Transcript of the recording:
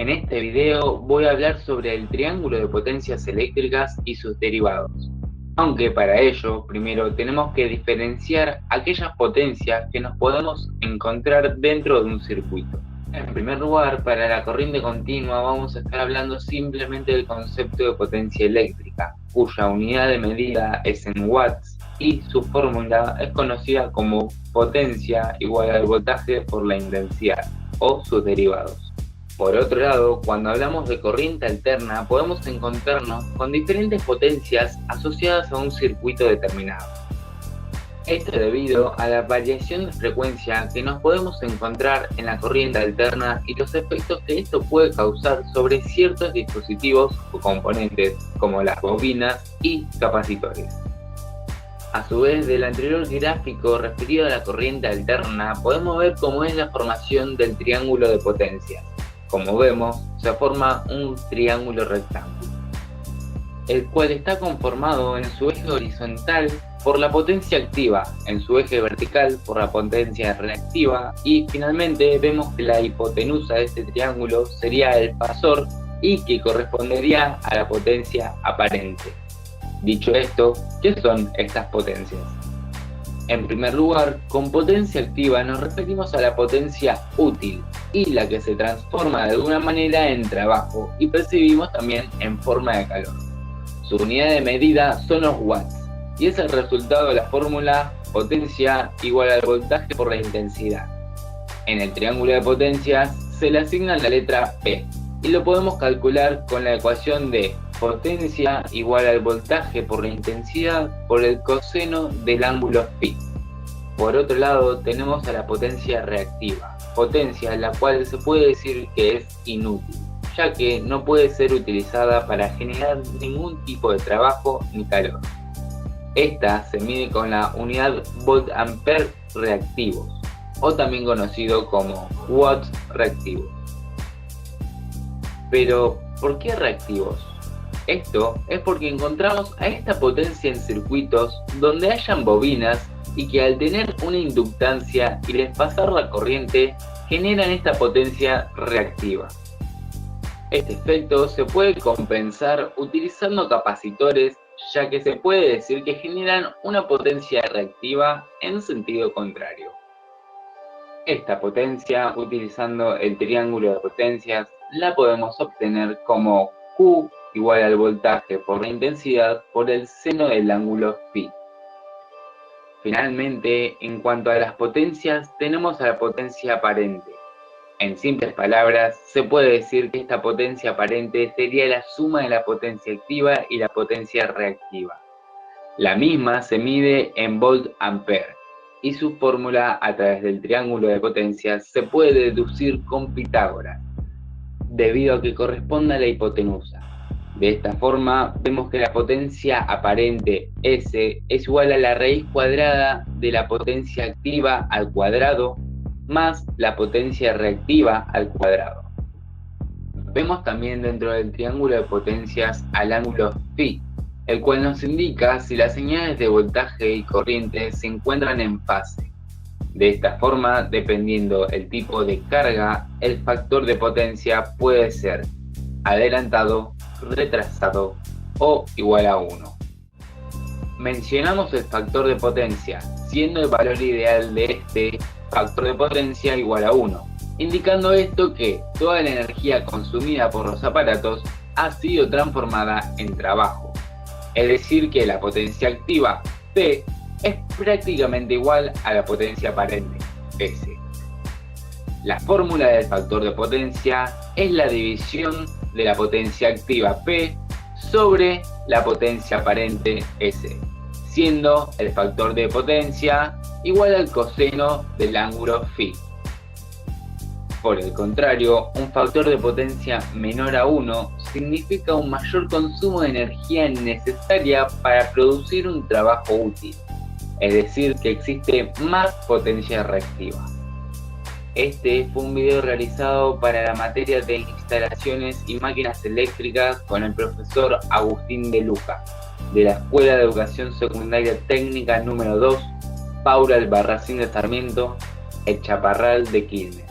En este video voy a hablar sobre el triángulo de potencias eléctricas y sus derivados. Aunque para ello, primero tenemos que diferenciar aquellas potencias que nos podemos encontrar dentro de un circuito. En primer lugar, para la corriente continua vamos a estar hablando simplemente del concepto de potencia eléctrica, cuya unidad de medida es en watts y su fórmula es conocida como potencia igual al voltaje por la intensidad, o sus derivados. Por otro lado, cuando hablamos de corriente alterna, podemos encontrarnos con diferentes potencias asociadas a un circuito determinado. Esto debido a la variación de frecuencia que nos podemos encontrar en la corriente alterna y los efectos que esto puede causar sobre ciertos dispositivos o componentes, como las bobinas y capacitores. A su vez, del anterior gráfico referido a la corriente alterna, podemos ver cómo es la formación del triángulo de potencias. Como vemos, se forma un triángulo rectángulo, el cual está conformado en su eje horizontal por la potencia activa, en su eje vertical por la potencia reactiva y finalmente vemos que la hipotenusa de este triángulo sería el fasor y que correspondería a la potencia aparente. Dicho esto, ¿qué son estas potencias? En primer lugar, con potencia activa nos referimos a la potencia útil y la que se transforma de alguna manera en trabajo y percibimos también en forma de calor. Su unidad de medida son los watts y es el resultado de la fórmula potencia igual al voltaje por la intensidad. En el triángulo de potencias se le asigna la letra P y lo podemos calcular con la ecuación de potencia igual al voltaje por la intensidad por el coseno del ángulo phi. Por otro lado tenemos a la potencia reactiva, potencia la cual se puede decir que es inútil, ya que no puede ser utilizada para generar ningún tipo de trabajo ni calor. Esta se mide con la unidad volt-ampere reactivos, o también conocido como watts reactivos. Pero, ¿por qué reactivos? Esto es porque encontramos a esta potencia en circuitos donde hayan bobinas y que al tener una inductancia y desfasar la corriente generan esta potencia reactiva. Este efecto se puede compensar utilizando capacitores, ya que se puede decir que generan una potencia reactiva en sentido contrario. Esta potencia, utilizando el triángulo de potencias, la podemos obtener como Q igual al voltaje por la intensidad por el seno del ángulo phi. Finalmente, en cuanto a las potencias, tenemos a la potencia aparente. En simples palabras, se puede decir que esta potencia aparente sería la suma de la potencia activa y la potencia reactiva. La misma se mide en volt-ampere y su fórmula a través del triángulo de potencias se puede deducir con Pitágoras, debido a que corresponde a la hipotenusa. De esta forma, vemos que la potencia aparente S es igual a la raíz cuadrada de la potencia activa al cuadrado más la potencia reactiva al cuadrado. Vemos también dentro del triángulo de potencias al ángulo phi, el cual nos indica si las señales de voltaje y corriente se encuentran en fase. De esta forma, dependiendo el tipo de carga, el factor de potencia puede ser adelantado, retrasado o igual a 1. Mencionamos el factor de potencia, siendo el valor ideal de este factor de potencia igual a 1, indicando esto que toda la energía consumida por los aparatos ha sido transformada en trabajo. Es decir que la potencia activa, P, es prácticamente igual a la potencia aparente, S. La fórmula del factor de potencia es la división de la potencia activa P sobre la potencia aparente S, siendo el factor de potencia igual al coseno del ángulo phi. Por el contrario, un factor de potencia menor a 1 significa un mayor consumo de energía necesaria para producir un trabajo útil, es decir, que existe más potencia reactiva. Este fue un video realizado para la materia de instalaciones y máquinas eléctricas con el profesor Agustín de Luca, de la Escuela de Educación Secundaria Técnica número 2, Paula Albarracín de Sarmiento, El Chaparral de Quilmes.